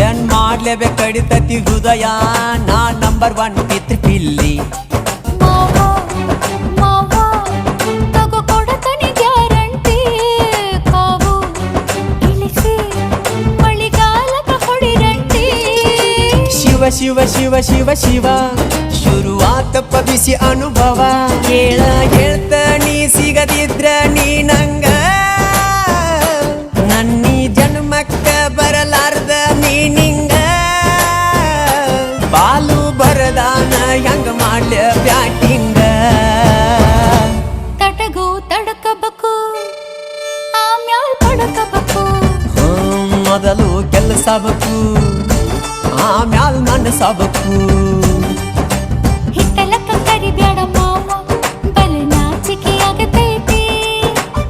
ಏನ್ ಮಾಡ್ಲೇಬೇಕು ಕಡಿತತಿ ಹೃದಯ ನಾ ನಂಬರ್ 1 ಪಿತೃ ಪಿಲ್ಲಿ ಶಿವ ಶಿವ ಶಿವ ಶಿವ ಶಿವ ಶುರುವಾತಪ್ಪ ಬಿಸಿ ಅನುಭವ ಕೇಳ ಹೇಳ್ತ ನೀ ಸಿಗದಿದ್ರ ನೀ ನಂಗ ನನ್ನೀ ಜನ್ಮಕ್ಕ ಬರಲಾರ್ದ ನೀ ನಿಂಗ ಬಾಲು ಬರದಾನ ಹೆಂಗ ಮಾಡ್ಲ ಬ್ಯಾಟಿಂಗ ತಟಗೋ ತಡಕಬೇಕು ಆಮ್ಯಾಲ್ ಪಡಕಬೇಕು ಮೊದಲು ಕೆಲಸಬೇಕು ಆಮ್ಯಾಲ್ ನನ್ನ ಸಬಕು